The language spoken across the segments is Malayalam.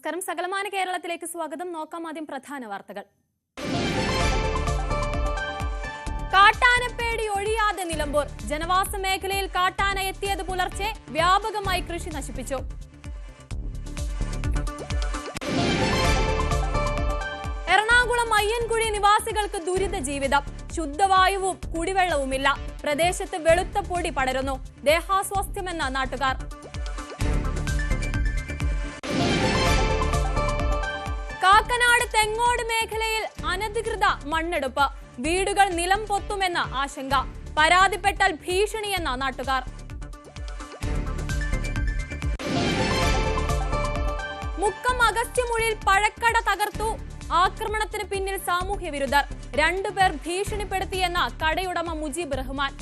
നമസ്കാരം. സകലമാന കേരളത്തിലേക്ക് സ്വാഗതം. നോക്കാം ആദ്യം പ്രധാന വാർത്തകൾ. കാട്ടാനപ്പേടി ഒഴിയാതെ നിലമ്പൂർ. ജനവാസ മേഖലയിൽ കാട്ടാന എത്തിയത് പുലർച്ചെ വ്യാപകമായി കൃഷി നശിപ്പിച്ചു. എറണാകുളം അയ്യൻകുഴി നിവാസികൾക്ക് ദുരിത ജീവിതം. ശുദ്ധവായുവും കുടിവെള്ളവുമില്ല. പ്രദേശത്ത് വെളുത്ത പൊടി പടരുന്നു. ദേഹാസ്വാസ്ഥ്യമെന്ന നാട്ടുകാർ. കാക്കനാട് തെങ്ങോട് മേഖലയിൽ അനധികൃത മണ്ണെടുപ്പ്. വീടുകൾ നിലം പൊത്തുമെന്ന ആശങ്ക. പരാതിപ്പെട്ടാൽ ഭീഷണിയെന്ന നാട്ടുകാർ. മുക്കം അഗസ്ത്യമുഴിയിൽ പഴക്കട തകർത്തു. ആക്രമണത്തിന് പിന്നിൽ സാമൂഹ്യ വിരുദ്ധർ. 2 പേർ ഭീഷണിപ്പെടുത്തിയെന്ന കടയുടമ മുജീബ് റഹ്മാൻ.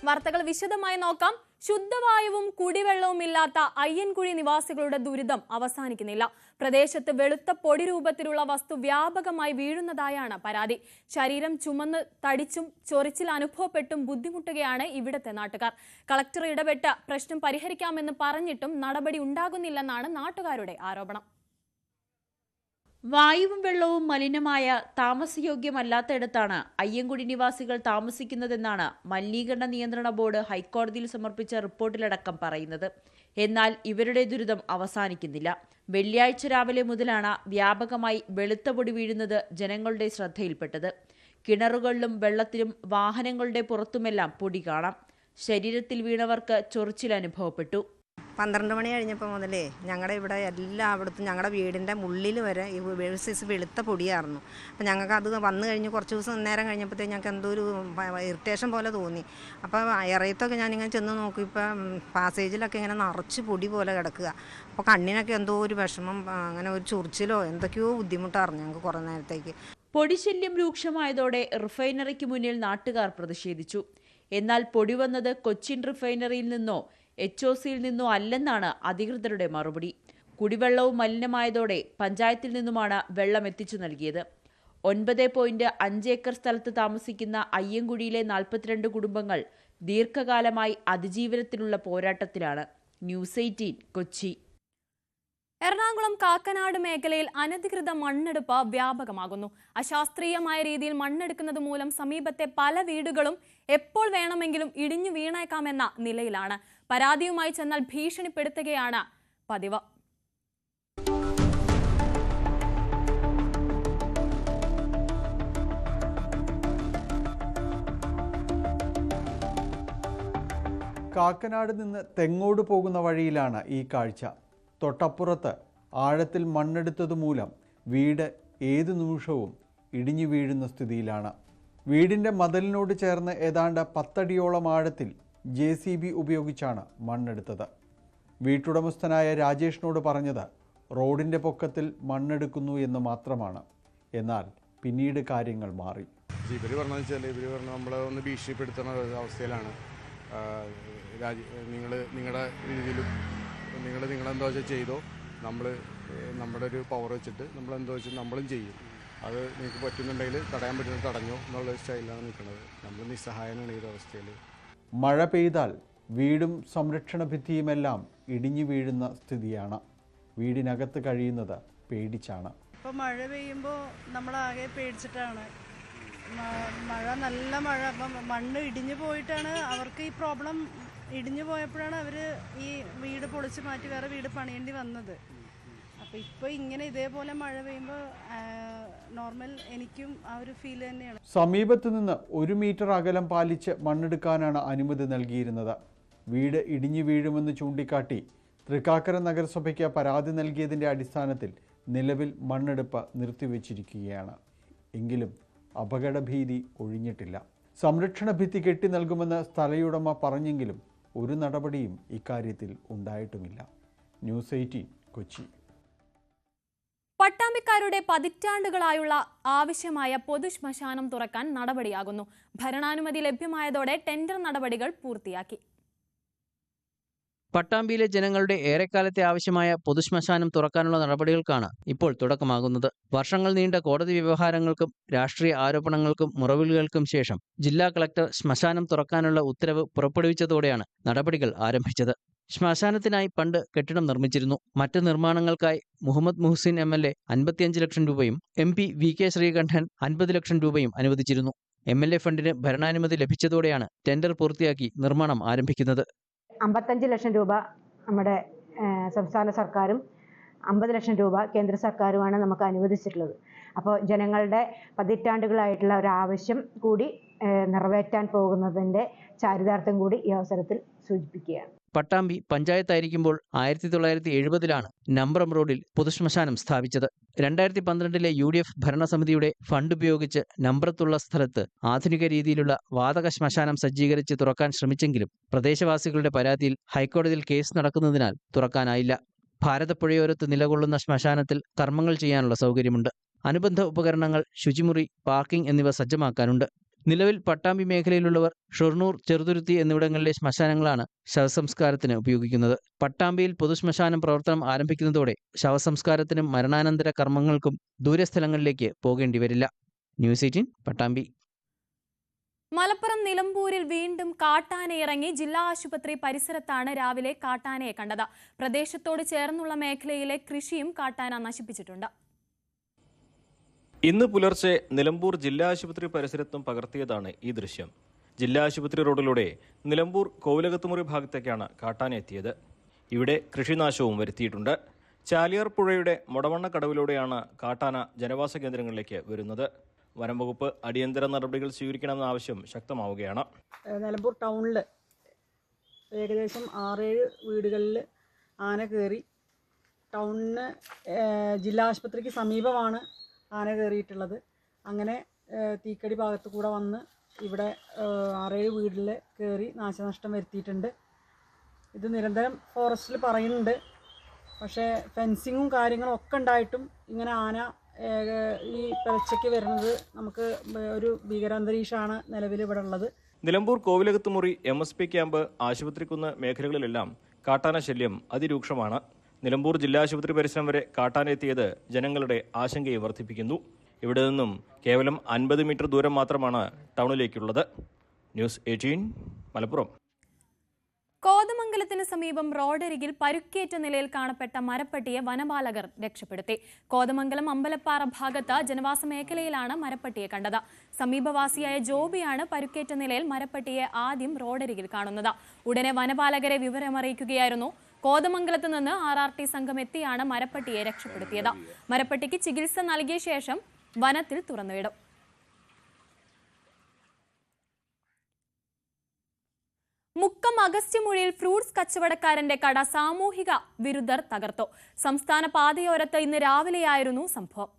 വാർത്തകൾ വിശദമായി നോക്കാം. ശുദ്ധവായുവും കുടിവെള്ളവും ഇല്ലാത്ത അയ്യൻകുഴി നിവാസികളുടെ ദുരിതം അവസാനിക്കുന്നില്ല. പ്രദേശത്ത് വെളുത്ത പൊടി രൂപത്തിലുള്ള വസ്തു വ്യാപകമായി വീഴുന്നതായാണ് പരാതി. ശരീരം ചുമന്ന് തടിച്ചും ചൊറിച്ചിൽ അനുഭവപ്പെട്ടും ബുദ്ധിമുട്ടുകയാണ് ഇവിടുത്തെ നാട്ടുകാർ. കളക്ടർ ഇടപെട്ട് പ്രശ്നം പരിഹരിക്കാമെന്ന് പറഞ്ഞിട്ടും നടപടി ഉണ്ടാകുന്നില്ലെന്നാണ് നാട്ടുകാരുടെ ആരോപണം. വായുവും വെള്ളവും മലിനമായ താമസയോഗ്യമല്ലാത്തയിടത്താണ് അയ്യൻകുഴി നിവാസികൾ താമസിക്കുന്നതെന്നാണ് മലിനീകരണ നിയന്ത്രണ ബോർഡ് ഹൈക്കോടതിയിൽ സമർപ്പിച്ച റിപ്പോർട്ടിലടക്കം പറയുന്നത്. എന്നാൽ ഇവരുടെ ദുരിതം അവസാനിക്കുന്നില്ല. വെള്ളിയാഴ്ച രാവിലെ മുതലാണ് വ്യാപകമായി വെളുത്ത പൊടി വീഴുന്നത് ജനങ്ങളുടെ ശ്രദ്ധയിൽപ്പെട്ടത്. കിണറുകളിലും വെള്ളത്തിലും വാഹനങ്ങളുടെ പുറത്തുമെല്ലാം പൊടി കാണാം. ശരീരത്തിൽ വീണവർക്ക് ചൊറിച്ചിൽ അനുഭവപ്പെട്ടു. 12 മണി കഴിഞ്ഞപ്പോൾ മുതലേ ഞങ്ങളുടെ ഇവിടെ എല്ലായിടത്തും ഞങ്ങളുടെ വീടിൻ്റെ ഉള്ളിൽ വരെ ഈ സൈസ് വെളുത്ത പൊടിയായിരുന്നു. അപ്പം ഞങ്ങൾക്ക് അത് വന്നു കഴിഞ്ഞ് കുറച്ച് ദിവസം നേരം കഴിഞ്ഞപ്പോഴത്തേക്ക് ഞങ്ങൾക്ക് എന്തോ ഒരു ഇറിറ്റേഷൻ പോലെ തോന്നി. അപ്പോൾ ഇറയത്തൊക്കെ ഞാനിങ്ങനെ ചെന്ന് നോക്കി, ഇപ്പം പാസേജിലൊക്കെ ഇങ്ങനെ നിറച്ച് പൊടി പോലെ കിടക്കുക. അപ്പോൾ കണ്ണിനൊക്കെ എന്തോ ഒരു വിഷമം, അങ്ങനെ ഒരു ചൊറിച്ചിലോ എന്തൊക്കെയോ ബുദ്ധിമുട്ടായിരുന്നു ഞങ്ങൾക്ക് കുറേ നേരത്തേക്ക്. പൊടിശല്യം രൂക്ഷമായതോടെ റിഫൈനറിക്ക് മുന്നിൽ നാട്ടുകാർ പ്രതിഷേധിച്ചു. എന്നാൽ പൊടി വന്നത് കൊച്ചിൻ റിഫൈനറിയിൽ നിന്നോ HOCയിൽ നിന്നോ അല്ലെന്നാണ് അധികൃതരുടെ മറുപടി. കുടിവെള്ളവും മലിനമായതോടെ പഞ്ചായത്തിൽ നിന്നുമാണ് വെള്ളം എത്തിച്ചു നൽകിയത്. 9.5 ഏക്കർ സ്ഥലത്ത് താമസിക്കുന്ന അയ്യൻകുഴിയിലെ 42 കുടുംബങ്ങൾ ദീർഘകാലമായി അതിജീവനത്തിനുള്ള പോരാട്ടത്തിലാണ്. ന്യൂസ് 18 കൊച്ചി. എറണാകുളം കാക്കനാട് മേഖലയിൽ അനധികൃത മണ്ണെടുപ്പ് വ്യാപകമാകുന്നു. അശാസ്ത്രീയമായ രീതിയിൽ മണ്ണെടുക്കുന്നത് മൂലം സമീപത്തെ പല വീടുകളും എപ്പോൾ വേണമെങ്കിലും ഇടിഞ്ഞു വീണേക്കാമെന്ന നിലയിലാണ്. പരാതിയുമായി ചെന്നാൽ ഭീഷണിപ്പെടുത്തുകയാണ് പതിവ്. കാക്കനാട് നിന്ന് തെങ്ങോട് പോകുന്ന വഴിയിലാണ് ഈ കാഴ്ച. തൊട്ടപ്പുറത്ത് ആഴത്തിൽ മണ്ണെടുത്തതുമൂലം വീട് ഏതു നിമിഷവും ഇടിഞ്ഞു വീഴുന്ന സ്ഥിതിയിലാണ്. വീടിൻ്റെ മതിലിനോട് ചേർന്ന് ഏതാണ്ട് 10 അടിയോളം ആഴത്തിൽ JCB ഉപയോഗിച്ചാണ് മണ്ണെടുത്തത്. വീട്ടുടമസ്ഥനായ രാജേഷിനോട് പറഞ്ഞത് റോഡിൻ്റെ പൊക്കത്തിൽ മണ്ണെടുക്കുന്നു എന്ന് മാത്രമാണ്. എന്നാൽ പിന്നീട് കാര്യങ്ങൾ മാറി. ഇവർ പറഞ്ഞാൽ നമ്മളെ ഒന്ന് ഭീഷണിപ്പെടുത്തുന്ന അവസ്ഥയിലാണ്. നിങ്ങളുടെ രീതിയിലും നിങ്ങളെന്തോ വെച്ചാൽ ചെയ്തോ, നമ്മുടെ ഒരു പവർ വെച്ചിട്ട് നമ്മളെന്തോ വെച്ചാൽ നമ്മളും ചെയ്യും. അത് നിങ്ങൾക്ക് പറ്റുന്നുണ്ടെങ്കിൽ തടയാൻ പറ്റുന്നത് തടഞ്ഞോ എന്നുള്ള സ്റ്റൈലാണ് നിൽക്കുന്നത്. നമ്മൾ നിസ്സഹായനാണ് ഈ അവസ്ഥയിൽ. മഴ പെയ്താൽ വീടും സംരക്ഷണ ഭിത്തിയുമെല്ലാം ഇടിഞ്ഞു വീഴുന്ന സ്ഥിതിയാണ്. വീടിനകത്ത് കഴിയുന്നത് പേടിച്ചാണ്. ഇപ്പോൾ മഴ പെയ്യുമ്പോൾ നമ്മളാകെ പേടിച്ചിട്ടാണ്. നല്ല മഴ, അപ്പം മണ്ണ് ഇടിഞ്ഞു പോയിട്ടാണ് അവർക്ക് ഈ പ്രോബ്ലം. ഇടിഞ്ഞു പോയപ്പോഴാണ് അവർ ഈ വീട് പൊളിച്ച് മാറ്റി വേറെ വീട് പണിയേണ്ടി വന്നത്. അപ്പോൾ ഇപ്പോൾ ഇങ്ങനെ ഇതേപോലെ മഴ പെയ്യുമ്പോൾ നോർമൽ എനിക്കും ആ ഒരു ഫീൽ തന്നെയാണ്. സമീപത്തു നിന്ന് 1 മീറ്റർ അകലം പാലിച്ച് മണ്ണെടുക്കാനാണ് അനുമതി നൽകിയിരുന്നത്. വീട് ഇടിഞ്ഞു വീഴുമെന്ന് ചൂണ്ടിക്കാട്ടി തൃക്കാക്കര നഗരസഭയ്ക്ക് പരാതി നൽകിയതിൻ്റെ അടിസ്ഥാനത്തിൽ നിലവിൽ മണ്ണെടുപ്പ് നിർത്തിവെച്ചിരിക്കുകയാണ്. എങ്കിലും അപകടഭീതി ഒഴിഞ്ഞിട്ടില്ല. സംരക്ഷണ ഭിത്തി കെട്ടി നൽകുമെന്ന് സ്ഥലയുടമ പറഞ്ഞെങ്കിലും ഒരു നടപടിയും ഇക്കാര്യത്തിൽ ഉണ്ടായിട്ടുമില്ല. ന്യൂസ് 18 കൊച്ചി. പട്ടാമ്പിക്കാരുടെ പതിറ്റാണ്ടുകളായുള്ള ആവശ്യമായ പൊതുശ്മശാനം തുറക്കാൻ നടപടിയാകുന്നു. ഭരണാനുമതി ലഭ്യമായതോടെ ടെൻഡർ നടപടികൾ പൂർത്തിയാക്കി. പട്ടാമ്പിയിലെ ജനങ്ങളുടെ ഏറെക്കാലത്തെ ആവശ്യമായ പൊതുശ്മശാനം തുറക്കാനുള്ള നടപടികൾക്കാണ് ഇപ്പോൾ തുടക്കമാകുന്നത്. വർഷങ്ങൾ നീണ്ട കോടതി വ്യവഹാരങ്ങൾക്കും രാഷ്ട്രീയ ആരോപണങ്ങൾക്കും മുറവിളികൾക്കും ശേഷം ജില്ലാ കളക്ടർ ശ്മശാനം തുറക്കാനുള്ള ഉത്തരവ് പുറപ്പെടുവിച്ചതോടെയാണ് നടപടികൾ ആരംഭിച്ചത്. ശ്മശാനത്തിനായി പണ്ട് കെട്ടിടം നിർമ്മിച്ചിരുന്നു. മറ്റ് നിർമ്മാണങ്ങൾക്കായി മുഹമ്മദ് മുഹ്സിൻ MLA 55 ലക്ഷം രൂപയും MP VK ശ്രീകണ്ഠൻ 50 ലക്ഷം രൂപയും അനുവദിച്ചിരുന്നു. MLA ഫണ്ടിന് ഭരണാനുമതി ലഭിച്ചതോടെയാണ് ടെൻഡർ പൂർത്തിയാക്കി നിർമ്മാണം ആരംഭിക്കുന്നത്. 55 ലക്ഷം രൂപ നമ്മുടെ സംസ്ഥാന സർക്കാരും 50 ലക്ഷം രൂപ കേന്ദ്ര സർക്കാരുമാണ് നമുക്ക് അനുവദിച്ചിട്ടുള്ളത്. അപ്പോൾ ജനങ്ങളുടെ പതിറ്റാണ്ടുകളായിട്ടുള്ള ഒരു ആവശ്യം കൂടി നിറവേറ്റാൻ പോകുന്നതിൻ്റെ ചാരിതാർത്ഥ്യം കൂടി ഈ അവസരത്തിൽ സൂചിപ്പിക്കുകയാണ്. പട്ടാമ്പി പഞ്ചായത്തായിരിക്കുമ്പോൾ 1970-ലാണ് നമ്പ്രം റോഡിൽ പൊതുശ്മശാനം സ്ഥാപിച്ചത്. 2012-ലെ UDF ഭരണസമിതിയുടെ ഫണ്ട് ഉപയോഗിച്ച് നമ്പ്രത്തുള്ള സ്ഥലത്ത് ആധുനിക രീതിയിലുള്ള വാതക ശ്മശാനം സജ്ജീകരിച്ച് തുറക്കാൻ ശ്രമിച്ചെങ്കിലും പ്രദേശവാസികളുടെ പരാതിയിൽ ഹൈക്കോടതിയിൽ കേസ് നടക്കുന്നതിനാൽ തുറക്കാനായില്ല. ഭാരതപ്പുഴയോരത്ത് നിലകൊള്ളുന്ന ശ്മശാനത്തിൽ കർമ്മങ്ങൾ ചെയ്യാനുള്ള സൗകര്യമുണ്ട്. അനുബന്ധ ഉപകരണങ്ങൾ, ശുചിമുറി, പാർക്കിംഗ് എന്നിവ സജ്ജമാക്കാനുണ്ട്. നിലവിൽ പട്ടാമ്പി മേഖലയിലുള്ളവർ ഷൊർണൂർ, ചെറുതുരുത്തി എന്നിവിടങ്ങളിലെ ശ്മശാനങ്ങളാണ് ശവസംസ്കാരത്തിന് ഉപയോഗിക്കുന്നത്. പട്ടാമ്പിയിൽ പൊതുശ്മശാനം പ്രവർത്തനം ആരംഭിക്കുന്നതോടെ ശവസംസ്കാരത്തിനും മരണാനന്തര കർമ്മങ്ങൾക്കും ദൂരസ്ഥലങ്ങളിലേക്ക് പോകേണ്ടി വരില്ല. ന്യൂസ് 18 പട്ടാമ്പി. മലപ്പുറം നിലമ്പൂരിൽ വീണ്ടും കാട്ടാനയിറങ്ങി. ജില്ലാ ആശുപത്രി പരിസരത്താണ് രാവിലെ കാട്ടാനയെ കണ്ടത്. പ്രദേശത്തോട് ചേർന്നുള്ള മേഖലയിലെ കൃഷിയും കാട്ടാന നശിപ്പിച്ചിട്ടുണ്ട്. ഇന്ന് പുലർച്ചെ നിലമ്പൂർ ജില്ലാ ആശുപത്രി പരിസരത്തും പകർത്തിയതാണ് ഈ ദൃശ്യം. ജില്ലാ ആശുപത്രി റോഡിലൂടെ നിലമ്പൂർ കോവിലകത്തുമുറി ഭാഗത്തേക്കാണ് കാട്ടാന എത്തിയത്. ഇവിടെ കൃഷിനാശവും വരുത്തിയിട്ടുണ്ട്. ചാലിയാർ പുഴയുടെ മുടവണ്ണ കടവിലൂടെയാണ് കാട്ടാന ജനവാസ കേന്ദ്രങ്ങളിലേക്ക് വരുന്നത്. വനം വകുപ്പ് അടിയന്തര നടപടികൾ സ്വീകരിക്കണമെന്ന ആവശ്യം ശക്തമാവുകയാണ്. നിലമ്പൂർ ടൗണിൽ ഏകദേശം 6-7 വീടുകളിൽ ആന കയറി. ടൗണിന് ജില്ലാ ആശുപത്രിക്ക് സമീപമാണ് ആന കയറിയിട്ടുള്ളത്. അങ്ങനെ തീക്കടി ഭാഗത്തു കൂടെ വന്ന് ഇവിടെ 6-7 വീട്ടിൽ കയറി നാശനഷ്ടം വരുത്തിയിട്ടുണ്ട്. ഇത് നിരന്തരം ഫോറസ്റ്റിൽ പറയുന്നുണ്ട്. പക്ഷേ ഫെൻസിങ്ങും കാര്യങ്ങളും ഒക്കെ ഉണ്ടായിട്ടും ഇങ്ങനെ ആന ഈ പിളച്ചയ്ക്ക് വരുന്നത് നമുക്ക് ഒരു ഭീകരാന്തരീക്ഷമാണ് നിലവിൽ ഇവിടെ ഉള്ളത്. നിലമ്പൂർ കോവിലകത്തുമുറി MSP ക്യാമ്പ്, ആശുപത്രിക്കുന്ന് മേഖലകളിലെല്ലാം കാട്ടാന ശല്യം അതിരൂക്ഷമാണ്. നിലമ്പൂർ ജില്ലാ ആശുപത്രി പരിസരം വരെ കാട്ടാന എത്തിയത് ജനങ്ങളുടെ ആശങ്കയെ വർദ്ധിപ്പിക്കുന്നു. ഇവിടെ നിന്നും കേവലം 50 മീറ്റർ ദൂരം മാത്രമാണ് ടൗണിലേക്കുള്ളത്. ന്യൂസ് 18 മലപ്പുറം. കോതമംഗലത്തിന് സമീപം റോഡരികിൽ പരുക്കേറ്റ നിലയിൽ കാണപ്പെട്ട മരപ്പട്ടിയെ വനപാലകർ രക്ഷപ്പെടുത്തി. കോതമംഗലം അമ്പലപ്പാറ ഭാഗത്ത് ജനവാസ മേഖലയിലാണ് മരപ്പട്ടിയെ കണ്ടത്. സമീപവാസിയായ ജോബിയാണ് പരുക്കേറ്റ നിലയിൽ മരപ്പട്ടിയെ ആദ്യം റോഡരികിൽ കാണുന്നത്. ഉടനെ വനപാലകരെ വിവരമറിയിക്കുകയായിരുന്നു. കോതമംഗലത്ത് നിന്ന് RRT സംഘം എത്തിയാണ് മരപ്പട്ടിയെ രക്ഷപ്പെടുത്തിയത്. മരപ്പട്ടിക്ക് ചികിത്സ നൽകിയ ശേഷം വനത്തിൽ തുറന്നുവിടും. മുക്കം അഗസ്ത്യമൂഴിയിൽ ഫ്രൂട്ട്സ് കച്ചവടക്കാരന്റെ കട സാമൂഹിക വിരുദ്ധർ തകർത്തു. സംസ്ഥാന പാതയോരത്ത് ഇന്ന് രാവിലെയായിരുന്നു സംഭവം.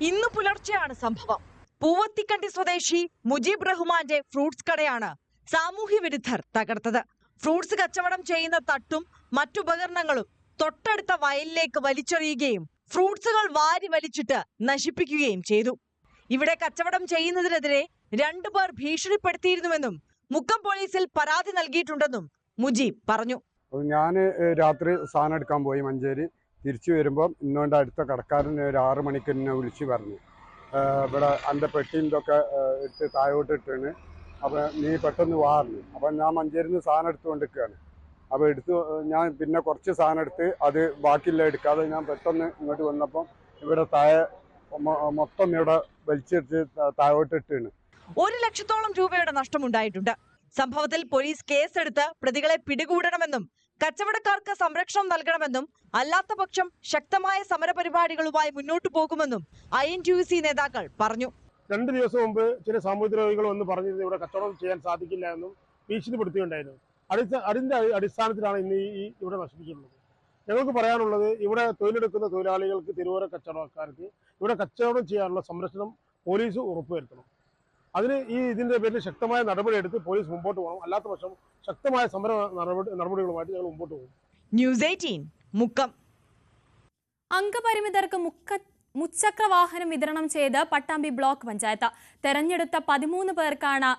ഇന്ന് പുലർച്ചെയാണ് സംഭവം. പൂവത്തിക്കണ്ടി സ്വദേശി മുജീബ് റഹ്മാന്റെ ഫ്രൂട്ട്സ് കടയാണ് സാമൂഹ്യ വിരുദ്ധർ തകർത്തത്. ഫ്രൂട്ട്സ് കച്ചവടം ചെയ്യുന്ന തട്ടും മറ്റുപകരണങ്ങളും തൊട്ടടുത്ത വയലിലേക്ക് വലിച്ചെറിയുകയും ഫ്രൂട്ട്സുകൾ വാരി വലിച്ചിട്ട് നശിപ്പിക്കുകയും ചെയ്തു. ഇവിടെ കച്ചവടം ചെയ്യുന്നതിനെതിരെ 2 പേർ ഭീഷണിപ്പെടുത്തിയിരുന്നുവെന്നും മുക്കം പോലീസിൽ പരാതി നൽകിയിട്ടുണ്ടെന്നും മുജീബ് പറഞ്ഞു. ഞാൻ രാത്രി സാധനം എടുക്കാൻ പോയി മഞ്ചേരി. തിരിച്ചു വരുമ്പോൾ ഇന്നുകൊണ്ട് അടുത്ത കടക്കാരൻ ഒരു 6 മണിക്ക് എന്നെ വിളിച്ച് പറഞ്ഞു, ഇവിടെ എൻ്റെ പെട്ടിൻ്റെയൊക്കെ ഇട്ട് താഴോട്ട് ഇട്ടാണ്, അപ്പോൾ നീ പെട്ടെന്ന് വാറിഞ്ഞു. അപ്പം ഞാൻ മഞ്ചേരിയിൽ നിന്ന് സാധനം എടുത്തുകൊണ്ടിരിക്കുകയാണ്. അപ്പോൾ ഞാൻ പിന്നെ കുറച്ച് സാധനം എടുത്ത് അത് ബാക്കിയില്ല എടുക്കാതെ ഞാൻ പെട്ടെന്ന് ഇങ്ങോട്ട് വന്നപ്പം ഇവിടെ താഴെ മൊത്തം ഇവിടെ വലിച്ചെടുത്ത് താഴോട്ട് ഇട്ടാണ്. 1 ലക്ഷത്തോളം രൂപയുടെ നഷ്ടമുണ്ടായിട്ടുണ്ട്. സംഭവത്തിൽ പോലീസ് കേസെടുത്ത് പ്രതികളെ പിടികൂടണമെന്നും കച്ചവടക്കാർക്ക് സംരക്ഷണം നൽകണമെന്നും അല്ലാത്ത പക്ഷം ശക്തമായ സമരപരിപാടികളുമായി മുന്നോട്ടു പോകുമെന്നും INTUC നേതാക്കൾ പറഞ്ഞു. 2 ദിവസം മുമ്പ് ചില സാമൂഹികരോഗികൾ വന്ന് പറഞ്ഞിരുന്നു ഇവിടെ കച്ചവടം ചെയ്യാൻ സാധിക്കില്ല എന്നും ഭീഷണിപ്പെടുത്തിയുണ്ടായിരുന്നു. അതിന്റെ അടിസ്ഥാനത്തിലാണ് ഇന്ന് ഇവിടെ നശിപ്പിക്കുന്നത്. ഞങ്ങൾക്ക് പറയാനുള്ളത്, ഇവിടെ തൊഴിലെടുക്കുന്ന തൊഴിലാളികൾക്ക്, തെരുവോര കച്ചവടക്കാർക്ക് ഇവിടെ കച്ചവടം ചെയ്യാനുള്ള സംരക്ഷണം പോലീസ് ഉറപ്പുവരുത്തണം. അതിന് ഇതിന്റെ പേരിൽ ശക്തമായ നടപടിയെടുത്ത് പോലീസ് മുമ്പോട്ട് പോകണം. അല്ലാത്ത പക്ഷം ശക്തമായ സമര നടപടികളുമായിട്ട് ഞങ്ങൾ മുമ്പോട്ട് പോകും. ന്യൂസ് 18 മുക്കം. അംഗപരിമിതർക്ക് മുച്ചക്ര വാഹനം വിതരണം ചെയ്ത് പട്ടാമ്പി ബ്ലോക്ക് പഞ്ചായത്ത്. തെരഞ്ഞെടുത്ത 13 പേർക്കാണ്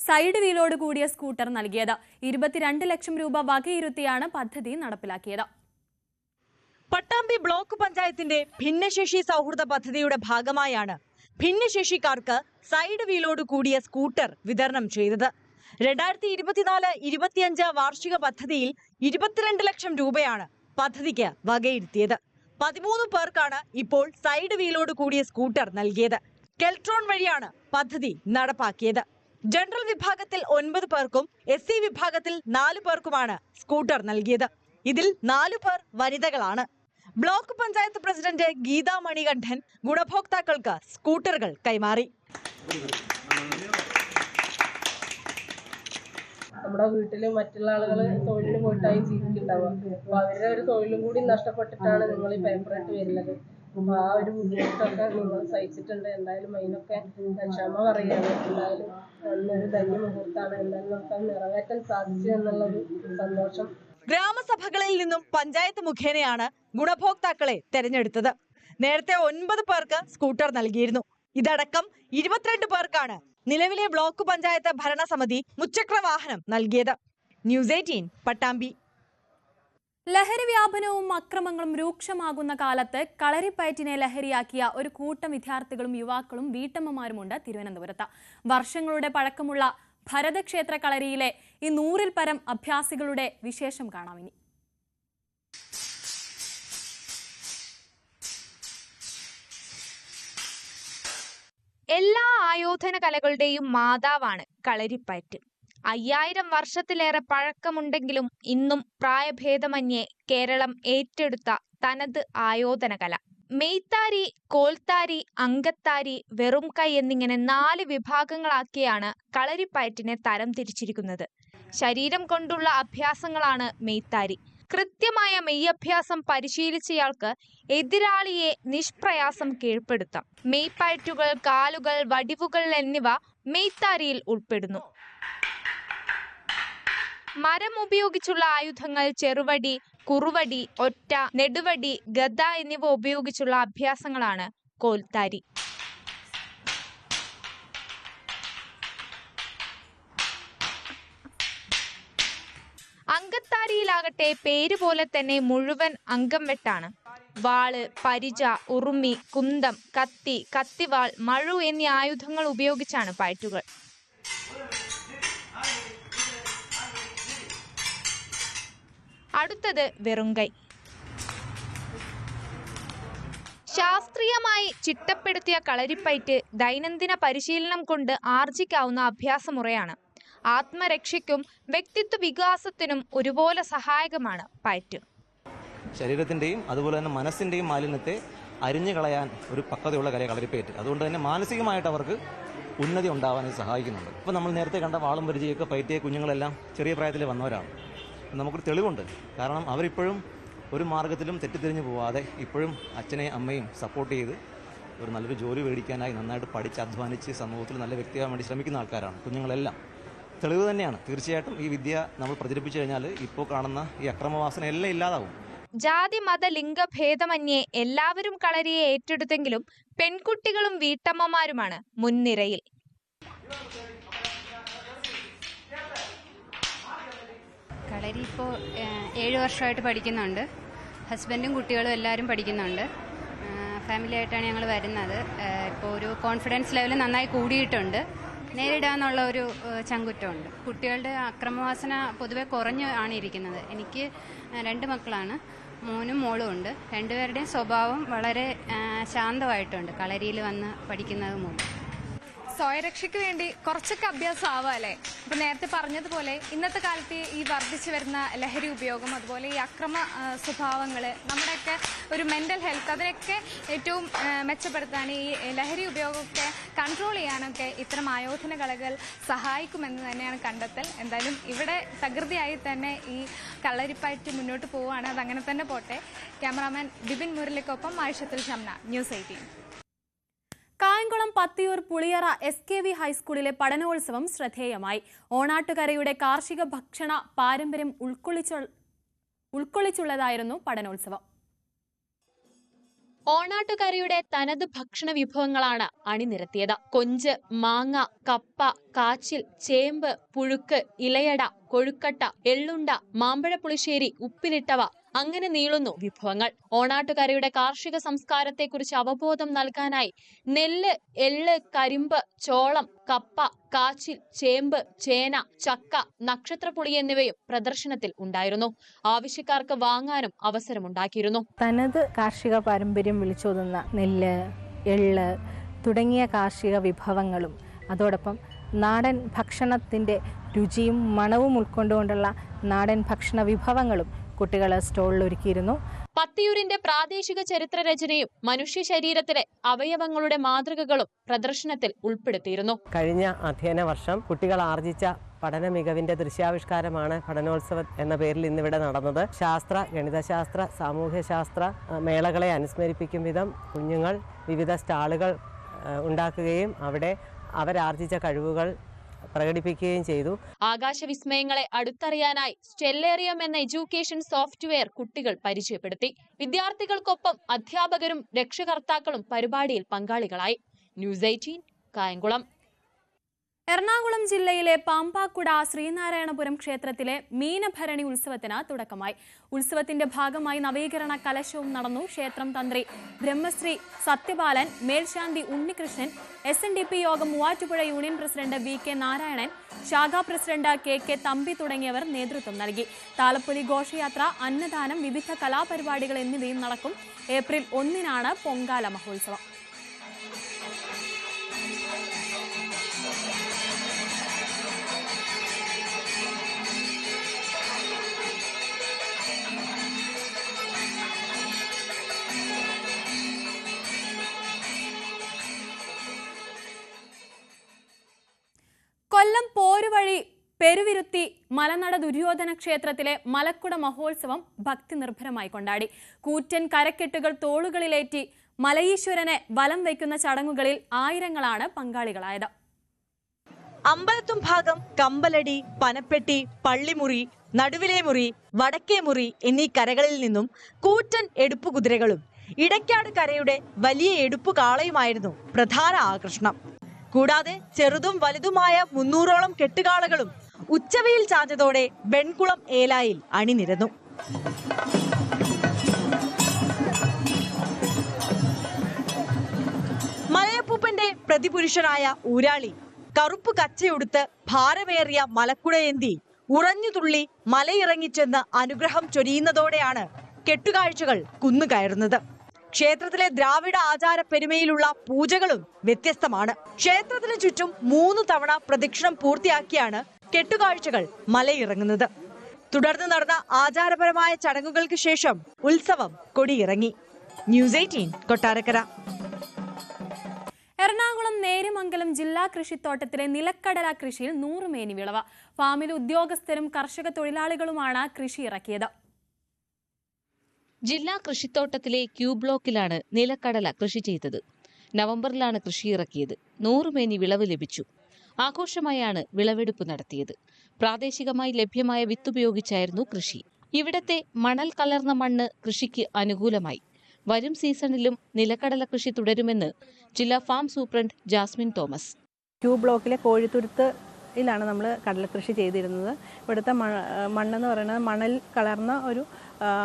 സൈഡ് വീലോട് കൂടിയ സ്കൂട്ടർ നൽകിയത്. 22 ലക്ഷം രൂപ വകയിരുത്തിയാണ് പദ്ധതി നടപ്പിലാക്കിയത്. പട്ടാമ്പി ബ്ലോക്ക് പഞ്ചായത്തിന്റെ ഭിന്നശേഷി സൗഹൃദ പദ്ധതിയുടെ ഭാഗമായാണ് ഭിന്നശേഷിക്കാർക്ക് സൈഡ് വീലോട് കൂടിയ സ്കൂട്ടർ വിതരണം ചെയ്തത്. 2024-25 വാർഷിക പദ്ധതിയിൽ 22 ലക്ഷം രൂപയാണ് പദ്ധതിക്ക് വകയിരുത്തിയത്. 13 പേർക്കാണ് ഇപ്പോൾ സൈഡ് വീലോട് കൂടിയ സ്കൂട്ടർ നൽകിയത്. കെൽട്രോൺ വഴിയാണ് പദ്ധതി നടപ്പാക്കിയത്. ജനറൽ വിഭാഗത്തിൽ 9 പേർക്കും SC വിഭാഗത്തിൽ 4 പേർക്കുമാണ് സ്കൂട്ടർ നൽകിയത്. ഇതിൽ 4 പേർ വനിതകളാണ്. ബ്ലോക്ക് പഞ്ചായത്ത് പ്രസിഡന്റ് ഗീതാ മണികണ്ഠൻ ഗുണഭോക്താക്കൾക്ക് സ്കൂട്ടറുകൾ കൈമാറി. നമ്മുടെ വീട്ടില് മറ്റുള്ള ആളുകൾ തൊഴിലിന് പോയിട്ടായി ജീവിക്കുന്നുണ്ടാവുക. അപ്പൊ അവരുടെ ഒരു തൊഴിലും കൂടി നഷ്ടപ്പെട്ടിട്ടാണ് നിങ്ങൾ ഈ പേപ്പറായിട്ട് വരുന്നത്. അപ്പൊ ആ ഒരു ബുദ്ധിമുട്ടൊക്കെ നിങ്ങൾ സഹിച്ചിട്ടുണ്ട്. എന്തായാലും അതിനൊക്കെ ക്ഷമ പറയുകയാണ്. എന്തായാലും നല്ലൊരു ധന്യ മുഹൂർത്താണ്. എന്തായാലും നമുക്ക് അത് നിറവേറ്റാൻ സാധിച്ചു എന്നുള്ളൊരു സന്തോഷം. ഗ്രാമസഭകളിൽ നിന്നും പഞ്ചായത്ത് മുഖേനയാണ് ഗുണഭോക്താക്കളെ തെരഞ്ഞെടുത്തത്. നേരത്തെ 9 പേർക്ക് സ്കൂട്ടർ നൽകിയിരുന്നു. ഇതടക്കം 22 പേർക്കാണ് നിലവിലെ ബ്ലോക്ക് പഞ്ചായത്ത് ഭരണസമിതി മുച്ചക്ര വാഹനം നൽകിയത്. ന്യൂസ് 18 പട്ടാമ്പി. ലഹരി വ്യാപനവും അക്രമങ്ങളും രൂക്ഷമാകുന്ന കാലത്ത് കളരിപ്പയറ്റിനെ ലഹരിയാക്കിയ ഒരു കൂട്ടം വിദ്യാർത്ഥികളും യുവാക്കളും വീട്ടമ്മമാരുമുണ്ട് തിരുവനന്തപുരത്ത്. വർഷങ്ങളുടെ പഴക്കമുള്ള ഭരതക്ഷേത്ര കളരിയിലെ ഈ 100-ൽ പരം അഭ്യാസികളുടെ വിശേഷം കാണാം ഇനി. എല്ലാ ആയോധന കലകളുടെയും മാതാവാണ് കളരിപ്പയറ്റ്. 5000 വർഷത്തിലേറെ പഴക്കമുണ്ടെങ്കിലും ഇന്നും പ്രായഭേദമന്യേ കേരളം ഏറ്റെടുത്ത തനത് ആയോധന കല. മെയ്ത്താരി, കോൽത്താരി, അങ്കത്താരി, വെറും കൈ എന്നിങ്ങനെ 4 വിഭാഗങ്ങളാക്കിയാണ് കളരിപ്പയറ്റിനെ തരം തിരിച്ചിരിക്കുന്നത്. ശരീരം കൊണ്ടുള്ള അഭ്യാസങ്ങളാണ് മെയ്ത്താരി. കൃത്യമായ മെയ്യഭ്യാസം പരിശീലിച്ചയാൾക്ക് എതിരാളിയെ നിഷ്പ്രയാസം കീഴ്പ്പെടുത്താം. മെയ്പ്പയറ്റുകൾ, കാലുകൾ, വടിവുകൾ എന്നിവ മെയ്ത്താരിയിൽ ഉൾപ്പെടുന്നു. മരം ഉപയോഗിച്ചുള്ള ആയുധങ്ങൾ ചെറുവടി, കുറുവടി, ഒറ്റ, നെടുവടി, ഗദ എന്നിവ ഉപയോഗിച്ചുള്ള അഭ്യാസങ്ങളാണ് കോൽത്താരി. അങ്കത്താരിയിലാകട്ടെ പേരുപോലെ തന്നെ മുഴുവൻ അംഗം വെട്ടാണ്. വാള്, പരിച, ഉറുമി, കുന്തം, കത്തി, കത്തിവാൾ, മഴു എന്നീ ആയുധങ്ങൾ ഉപയോഗിച്ചാണ് പയറ്റുകൾ. അടുത്തത് വെറുങ്കൈ. ശാസ്ത്രീയമായി ചിട്ടപ്പെടുത്തിയ കളരിപ്പയറ്റ് ദൈനംദിന പരിശീലനം കൊണ്ട് ആർജിക്കാവുന്ന അഭ്യാസമുറയാണ്. ആത്മരക്ഷയ്ക്കും വ്യക്തിത്വ വികാസത്തിനും ഒരുപോലെ സഹായകമാണ് പയറ്റ്. ശരീരത്തിൻ്റെയും അതുപോലെ തന്നെ മനസ്സിൻ്റെയും മാലിന്യത്തെ അരിഞ്ഞു കളയാൻ ഒരു പക്വതയുള്ള കളരിപ്പയറ്റ്. അതുകൊണ്ട് തന്നെ മാനസികമായിട്ട് അവർക്ക് ഉന്നതി ഉണ്ടാവാൻ ഇത് സഹായിക്കുന്നുണ്ട്. ഇപ്പോൾ നമ്മൾ നേരത്തെ കണ്ട വാളും പരിചയമൊക്കെ പയറ്റിയ കുഞ്ഞുങ്ങളെല്ലാം ചെറിയ പ്രായത്തിൽ വന്നവരാണ്. നമുക്കൊരു തെളിവുണ്ട്. കാരണം അവരിപ്പോഴും ഒരു മാർഗത്തിലും തെറ്റിത്തിരിഞ്ഞു പോവാതെ ഇപ്പോഴും അച്ഛനെയും അമ്മയും സപ്പോർട്ട് ചെയ്ത് ഒരു നല്ലൊരു ജോലി മേടിക്കാനായി നന്നായിട്ട് പഠിച്ച് അധ്വാനിച്ച് സമൂഹത്തിൽ നല്ല വ്യക്തിയാകാൻ വേണ്ടി ശ്രമിക്കുന്ന ആൾക്കാരാണ് കുഞ്ഞുങ്ങളെല്ലാം. തെളിവ് തന്നെയാണ്. തീർച്ചയായിട്ടും ഈ വിദ്യ നമ്മൾ പ്രചരിപ്പിച്ചു കഴിഞ്ഞാൽ ഇപ്പോൾ കാണുന്ന ഈ അക്രമവാസന എല്ലാം ഇല്ലാതാവും. ജാതി, മത, ലിംഗഭേദമന്യേ എല്ലാവരും കളരിയെ ഏറ്റെടുത്തെങ്കിലും പെൺകുട്ടികളും വീട്ടമ്മമാരുമാണ് മുൻനിരയിൽ. കളരി ഇപ്പോൾ 7 വർഷമായിട്ട് പഠിക്കുന്നുണ്ട്. ഹസ്ബൻഡും കുട്ടികളും എല്ലാവരും പഠിക്കുന്നുണ്ട്. ഫാമിലി ആയിട്ടാണ് ഞങ്ങൾ വരുന്നത്. ഇപ്പോൾ ഒരു കോൺഫിഡൻസ് ലെവൽ നന്നായി കൂടിയിട്ടുണ്ട്. നേരിടാനുള്ള ഒരു ചങ്കുറ്റമുണ്ട്. കുട്ടികളുടെ അക്രമവാസന പൊതുവെ കുറഞ്ഞ് ആണ് ഇരിക്കുന്നത്. എനിക്ക് 2 മക്കളാണ്, മോനും മോളും ഉണ്ട്. രണ്ടുപേരുടെയും സ്വഭാവം വളരെ ശാന്തമായിട്ടുണ്ട് കളരിയിൽ വന്ന് പഠിക്കുന്നത് മൂലം. സ്വയരക്ഷയ്ക്ക് വേണ്ടി കുറച്ചൊക്കെ അഭ്യാസം ആവാം അല്ലേ? ഇപ്പം നേരത്തെ പറഞ്ഞതുപോലെ ഇന്നത്തെ കാലത്ത് ഈ വർദ്ധിച്ചു വരുന്ന ലഹരി ഉപയോഗം, അതുപോലെ ഈ അക്രമ സ്വഭാവങ്ങൾ, നമ്മുടെയൊക്കെ ഒരു മെൻ്റൽ ഹെൽത്ത്, അതിനൊക്കെ ഏറ്റവും മെച്ചപ്പെടുത്താൻ ഈ ലഹരി ഉപയോഗമൊക്കെ കൺട്രോൾ ചെയ്യാനൊക്കെ ഇത്തരം ആയോധന കലകൾ സഹായിക്കുമെന്ന് തന്നെയാണ് കണ്ടെത്തൽ. എന്തായാലും ഇവിടെ തകൃതിയായി തന്നെ ഈ കളരിപ്പയറ്റ് മുന്നോട്ട് പോവുകയാണ്. അതങ്ങനെ തന്നെ പോട്ടെ. ക്യാമറാമാൻ ബിബിൻ മുരളിക്കൊപ്പം ആയിഷത്തുൽ ഷംന, ന്യൂസ് 18. കായംകുളം പത്തിയൂർ പുളിയറ SKV ഹൈസ്കൂളിലെ പഠനോത്സവം ശ്രദ്ധേയമായി. ഓണാട്ടുകരയുടെ കാർഷിക ഭക്ഷണ പാരമ്പര്യം ഉൾക്കൊള്ളിച്ചുള്ളതായിരുന്നു പഠനോത്സവം. ഓണാട്ടുകരയുടെ തനത് ഭക്ഷണ വിഭവങ്ങളാണ് അണിനിരത്തിയത്. കൊഞ്ച്, മാങ്ങ, കപ്പ, കാച്ചിൽ, ചേമ്പ്, പുഴുക്ക്, ഇലയട, കൊഴുക്കട്ട, എള്ളുണ്ട, മാമ്പഴ പുളിശ്ശേരി, ഉപ്പിലിട്ടവ, അങ്ങനെ നീളുന്നു വിഭവങ്ങൾ. ഓണാട്ടുകരയുടെ കാർഷിക സംസ്കാരത്തെക്കുറിച്ച് അവബോധം നൽകാനായി നെല്ല്, എള്ള്, കരിമ്പ്, ചോളം, കപ്പ, കാച്ചിൽ, ചേമ്പ്, ചേന, ചക്ക, നക്ഷത്രപ്പുളി എന്നിവയും പ്രദർശനത്തിൽ ഉണ്ടായിരുന്നു. ആവശ്യക്കാർക്ക് വാങ്ങാനും അവസരമുണ്ടാക്കിയിരുന്നു. തനത് കാർഷിക പാരമ്പര്യം വിളിച്ചോതുന്ന നെല്ല്, എള്ള് തുടങ്ങിയ കാർഷിക വിഭവങ്ങളും അതോടൊപ്പം നാടൻ ഭക്ഷണത്തിൻ്റെ രുചിയും മണവും ഉൾക്കൊണ്ടുകൊണ്ടുള്ള നാടൻ ഭക്ഷണ വിഭവങ്ങളും കുട്ടികൾ സ്റ്റോളിൽ ഒരുക്കിയിരുന്നു. പത്തിയൂരിന്റെ പ്രാദേശിക ചരിത്ര രചനയും മനുഷ്യ ശരീരത്തിലെ അവയവങ്ങളുടെ മാതൃകകളും പ്രദർശനത്തിൽ ഉൾപ്പെടുത്തിയിരുന്നു. കഴിഞ്ഞ അധ്യയന വർഷം കുട്ടികൾ ആർജിച്ച പഠന മികവിന്റെ ദൃശ്യാവിഷ്കാരമാണ് പഠനോത്സവം എന്ന പേരിൽ ഇന്നിവിടെ നടന്നത്. ശാസ്ത്ര, ഗണിതശാസ്ത്ര, സാമൂഹ്യശാസ്ത്ര മേളകളെ അനുസ്മരിപ്പിക്കും വിധം കുഞ്ഞുങ്ങൾ വിവിധ സ്റ്റാളുകൾ ഉണ്ടാക്കുകയും അവിടെ അവരാർജിച്ച കഴിവുകൾ പ്രകടിപ്പിക്കുകയും ചെയ്തു. ആകാശവിസ്മയങ്ങളെ അടുത്തറിയാനായി സ്റ്റെല്ലേറിയം എന്ന എഡ്യൂക്കേഷൻ സോഫ്റ്റ്വെയർ കുട്ടികൾ പരിചയപ്പെടുത്തി. വിദ്യാർത്ഥികൾക്കൊപ്പം അധ്യാപകരും രക്ഷകർത്താക്കളും പരിപാടിയിൽ പങ്കാളികളായി. ന്യൂസ് 18 കായംകുളം. എറണാകുളം ജില്ലയിലെ പാമ്പാക്കുട ശ്രീനാരായണപുരം ക്ഷേത്രത്തിലെ മീനഭരണി ഉത്സവത്തിന് തുടക്കമായി. ഉത്സവത്തിന്റെ ഭാഗമായി നവീകരണ കലശവും നടന്നു. ക്ഷേത്രം തന്ത്രി ബ്രഹ്മശ്രീ സത്യപാലൻ, മേൽശാന്തി Unnikrishnan, SNDP Yogam Muvattupuzha union president VK Narayanan, ശാഖാ പ്രസിഡന്റ് KK തമ്പി തുടങ്ങിയവർ നേതൃത്വം നൽകി. താലപ്പൊലി, ഘോഷയാത്ര, അന്നദാനം, വിവിധ കലാപരിപാടികൾ എന്നിവയും നടക്കും. ഏപ്രിൽ 1-നാണ് പൊങ്കാല മഹോത്സവം. കൊല്ലം പോരുവഴി പെരുവിരുത്തി മലനട ദുര്യോധന ക്ഷേത്രത്തിലെ മലക്കുട മഹോത്സവം ഭക്തി നിർഭരമായി കൊണ്ടാടി. കൂറ്റൻ കരക്കെട്ടുകൾ തോളുകളിലേറ്റി മലയീശ്വരനെ വലം വയ്ക്കുന്ന ചടങ്ങുകളിൽ ആയിരങ്ങളാണ് പങ്കാളികളായത്. അമ്പലത്തും ഭാഗം, കമ്പലടി, പനപ്പെട്ടി, പള്ളിമുറി, നടുവിലെ മുറി, വടക്കേ മുറി എന്നീ കരകളിൽ നിന്നും കൂറ്റൻ എടുപ്പുകുതിരകളും ഇടയ്ക്കാട് കരയുടെ വലിയ എടുപ്പുകാളയുമായിരുന്നു പ്രധാന ആകർഷണം. കൂടാതെ ചെറുതും വലുതുമായ 300ഓളം കെട്ടുകാളകളും ഉച്ചവെയിൽ ചാഞ്ഞതോടെ വെൺകുളം ഏലായിൽ അണിനിരന്നു. മലയപ്പൂപ്പന്റെ പ്രതിപുരുഷനായ ഊരാളി കറുപ്പ് കച്ചയുടുത്ത് ഭാരമേറിയ മലക്കുടയേന്തി ഉറഞ്ഞുതുള്ളി മലയിറങ്ങിച്ചെന്ന് അനുഗ്രഹം ചൊരിയുന്നതോടെയാണ് കെട്ടുകാഴ്ചകൾ കുന്നുകയറുന്നത്. ക്ഷേത്രത്തിലെ ദ്രാവിഡ ആചാര പെരുമയിലുള്ള പൂജകളും വ്യത്യസ്തമാണ്. ക്ഷേത്രത്തിന് ചുറ്റും 3 തവണ പ്രദക്ഷിണം പൂർത്തിയാക്കിയാണ് കെട്ടുകാഴ്ചകൾ മലയിറങ്ങുന്നത്. തുടർന്ന് നടന്ന ആചാരപരമായ ചടങ്ങുകൾക്ക് ശേഷം ഉത്സവം കൊടിയിറങ്ങി. ന്യൂസ് 18 കൊട്ടാരക്കര. എറണാകുളം നേര്യമംഗലം ജില്ലാ കൃഷിത്തോട്ടത്തിലെ നിലക്കടല കൃഷിയിൽ 100 മേനി വിളവ്. ഫാമിലെ ഉദ്യോഗസ്ഥരും കർഷക തൊഴിലാളികളുമാണ് കൃഷി ഇറക്കിയത്. ജില്ലാ കൃഷിത്തോട്ടത്തിലെ ക്യൂ ബ്ലോക്കിലാണ് നിലക്കടല കൃഷി ചെയ്തത്. നവംബറിലാണ് കൃഷി ഇറക്കിയത്. 100 മേനി വിളവ് ലഭിച്ചു. ആഘോഷമായാണ് വിളവെടുപ്പ് നടത്തിയത്. പ്രാദേശികമായി ലഭ്യമായ വിത്തുപയോഗിച്ചായിരുന്നു കൃഷി. ഇവിടത്തെ മണൽ കലർന്ന മണ്ണ് കൃഷിക്ക് അനുകൂലമായി. വരും സീസണിലും നിലക്കടല കൃഷി തുടരുമെന്ന് ജില്ലാ farm superintendent Jasmine Thomas. Q ബ്ലോക്കിലെ കോഴിത്തുരുത്തിലാണ് നമ്മൾ കടലക്കൃഷി ചെയ്തിരുന്നത്. ഇവിടുത്തെ മണ്ണെന്ന് പറയുന്നത് മണൽ കലർന്ന ഒരു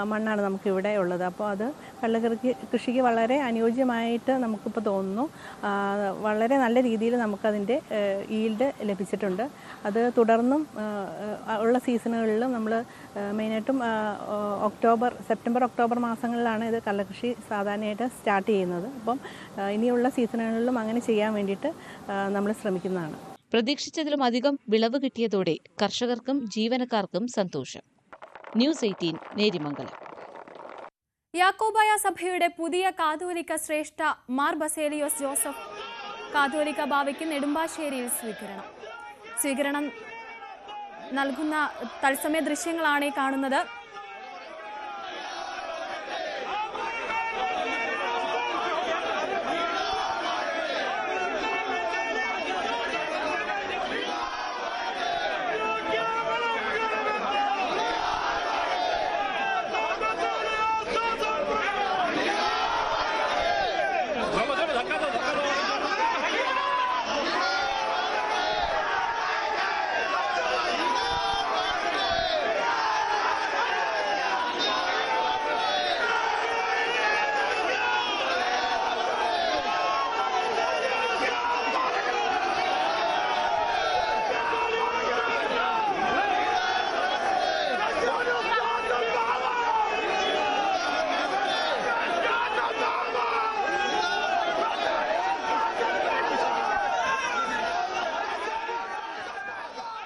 മണ്ണാണ് നമുക്കിവിടെ ഉള്ളത്. അപ്പോൾ അത് കടലക്കൃഷിക്ക് വളരെ അനുയോജ്യമായിട്ട് നമുക്കിപ്പോൾ തോന്നുന്നു. വളരെ നല്ല രീതിയിൽ നമുക്കതിൻ്റെ ഈൽഡ് ലഭിച്ചിട്ടുണ്ട്. അത് തുടർന്നും ഉള്ള സീസണുകളിലും നമ്മൾ മെയിനായിട്ടും സെപ്റ്റംബർ ഒക്ടോബർ മാസങ്ങളിലാണ് ഇത് കടലക്കൃഷി സാധാരണയായിട്ട് സ്റ്റാർട്ട് ചെയ്യുന്നത്. അപ്പം ഇനിയുള്ള സീസണുകളിലും അങ്ങനെ ചെയ്യാൻ വേണ്ടിയിട്ട് നമ്മൾ ശ്രമിക്കുന്നതാണ്. പ്രതീക്ഷിച്ചതിലും അധികം വിളവ് കിട്ടിയതോടെ കർഷകർക്കും ജീവനക്കാർക്കും സന്തോഷം. ന്യൂസ് 18 നേര്യമംഗലം. യാക്കോബായ സഭയുടെ പുതിയ കാതോലിക്ക ശ്രേഷ്ഠ മാർ ബസേലിയോസ് ജോസഫ് കാതോലിക്ക ബാവയ്ക്ക് നെടുമ്പാശ്ശേരിയിൽ സ്വീകരണം നൽകുന്ന തത്സമയ ദൃശ്യങ്ങളാണ് ഈ കാണുന്നത്.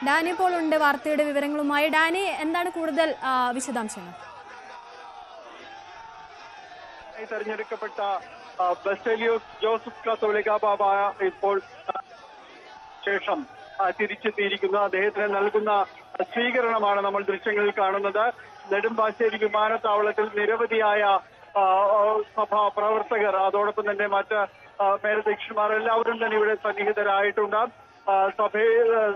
ഡാനി ഇപ്പോൾ ഉണ്ട് വാർത്തയുടെ വിവരങ്ങളുമായി. ഡാനി, എന്താണ് കൂടുതൽ വിശദാംശങ്ങൾ? തെരഞ്ഞെടുക്കപ്പെട്ട ബസേലിയോസ് ജോസഫ് കാത്തോലിക്ക ബാബ ഇപ്പോൾ ശേഷം തിരിച്ചെത്തിയിരിക്കുന്നു. അദ്ദേഹത്തിന് നൽകുന്ന സ്വീകരണമാണ് നമ്മൾ ദൃശ്യങ്ങളിൽ കാണുന്നത്. നെടുമ്പാശ്ശേരി വിമാനത്താവളത്തിൽ നിരവധിയായ സഭാ പ്രവർത്തകർ, അതോടൊപ്പം തന്നെ മറ്റ് മേലധ്യക്ഷന്മാർ എല്ലാവരും തന്നെ ഇവിടെ സന്നിഹിതരായിട്ടുണ്ട്.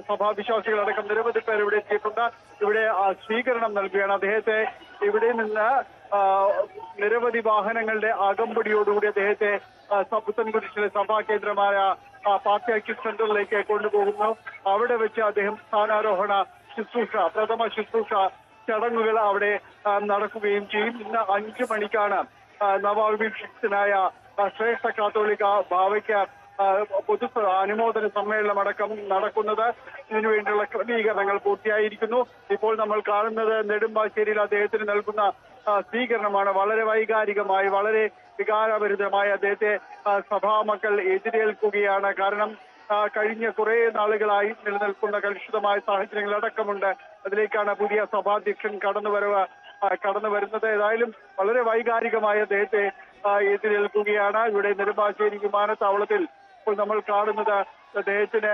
സഭാവിശ്വാസികളടക്കം നിരവധി പേർ ഇവിടെ എത്തിയിട്ടുണ്ട്. ഇവിടെ സ്വീകരണം നൽകുകയാണ്. അദ്ദേഹത്തെ ഇവിടെ നിന്ന് നിരവധി വാഹനങ്ങളുടെ അകമ്പടിയോടുകൂടി അദ്ദേഹത്തെ പുത്തൻകുരിശിലെ സഭാ കേന്ദ്രമായ പാർട്ടി ഐക്യ സെന്ററിലേക്ക് കൊണ്ടുപോകുന്നു. അവിടെ വെച്ച് അദ്ദേഹം സ്ഥാനാരോഹണ ശുശ്രൂഷ, പ്രഥമ ശുശ്രൂഷ ചടങ്ങുകൾ അവിടെ നടക്കുകയും ചെയ്യും. ഇന്ന് 5 മണിക്കാണ് നവാഭിഷിക്തനായ ശ്രേഷ്ഠ കാത്തോലിക്ക ബാവയ്ക്ക് പൊതു അനുമോദന സമ്മേളനം അടക്കം നടക്കുന്നത്. ഇതിനുവേണ്ടിയുള്ള ക്രമീകരണങ്ങൾ പൂർത്തിയായിരിക്കുന്നു. ഇപ്പോൾ നമ്മൾ കാണുന്നത് നെടുമ്പാശ്ശേരിയിൽ അദ്ദേഹത്തിന് നൽകുന്ന സ്വീകരണമാണ്. വളരെ വൈകാരികമായി, വളരെ വികാരഭരിതമായി അദ്ദേഹത്തെ സഭാമക്കൾ എതിരേൽക്കുകയാണ്. കാരണം കഴിഞ്ഞ കുറെ നാളുകളായി നിലനിൽക്കുന്ന കലുഷിതമായ സാഹചര്യങ്ങൾ അടക്കമുണ്ട്. അതിലേക്കാണ് പുതിയ സഭാധ്യക്ഷൻ കടന്നു വരുന്നത്. ഏതായാലും വളരെ വൈകാരികമായി അദ്ദേഹത്തെ എതിരേൽക്കുകയാണ്. ഇവിടെ നെടുമ്പാശ്ശേരി വിമാനത്താവളത്തിൽ ഇപ്പോൾ നമ്മൾ കാണുന്നത് അദ്ദേഹത്തിന്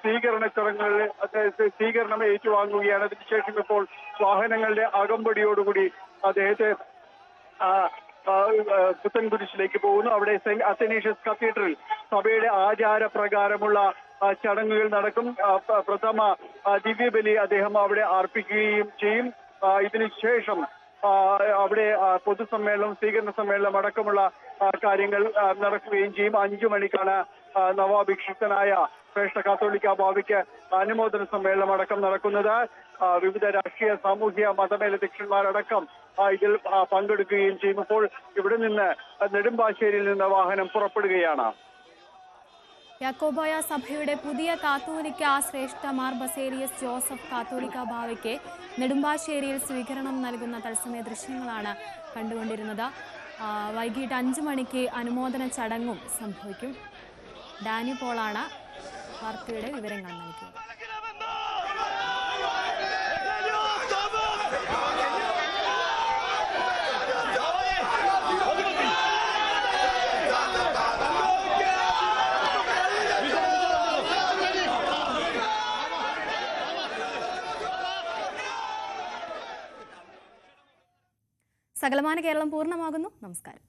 സ്വീകരണ ചടങ്ങുകളിൽ സ്വീകരണം ഏറ്റുവാങ്ങുകയാണ്. അതിനുശേഷം ഇപ്പോൾ വാഹനങ്ങളുടെ അകമ്പടിയോടുകൂടി അദ്ദേഹത്തെ പുത്തൻകുരിശിലേക്ക് പോകുന്നു. അവിടെ സെന്റ് അത്തനേഷ്യസ് കത്തീഡ്രൽ സഭയുടെ ആചാരപ്രകാരമുള്ള ചടങ്ങുകൾ നടക്കും. പ്രഥമ ദിവ്യബലി അദ്ദേഹം അവിടെ അർപ്പിക്കുകയും ചെയ്യും. ഇതിനുശേഷം അവിടെ പൊതുസമ്മേളനം, സ്വീകരണ സമ്മേളനം അടക്കമുള്ള കാര്യങ്ങൾ നടക്കുകയും ചെയ്യും. 5 മണിക്കാണ് നവാഭിഷിക്തനായ ശ്രേഷ്ഠ കാത്തോലിക്ക ബാവയ്ക്ക് അനുമോദന സമ്മേളനം അടക്കം നടക്കുന്നത്. വിവിധ രാഷ്ട്രീയ, സാമൂഹ്യ, മതമേലധ്യക്ഷന്മാരടക്കം ഇതിൽ പങ്കെടുക്കുകയും ചെയ്യും. ഇപ്പോൾ ഇവിടെ നിന്ന് നെടുമ്പാശ്ശേരിയിൽ നിന്ന് വാഹനം പുറപ്പെടുകയാണ്. യാക്കോബായ സഭയുടെ പുതിയ കാത്തോലിക്ക ശ്രേഷ്ഠ മാർ ബസേലിയസ് ജോസഫ് കാത്തോലിക്ക ബാവയ്ക്ക് നെടുമ്പാശ്ശേരിയിൽ സ്വീകരണം നൽകുന്ന തത്സമയ ദൃശ്യങ്ങളാണ് കണ്ടുകൊണ്ടിരുന്നത്. വൈകിട്ട് 5 മണിക്ക് അനുമോദന ചടങ്ങും സംഭവിക്കും. ഡാനി പോളാണ് വാർത്തയുടെ വിവരങ്ങൾ നൽകിയത്. സകലമാന കേരളം പൂർണ്ണമാകുന്നു. നമസ്കാരം.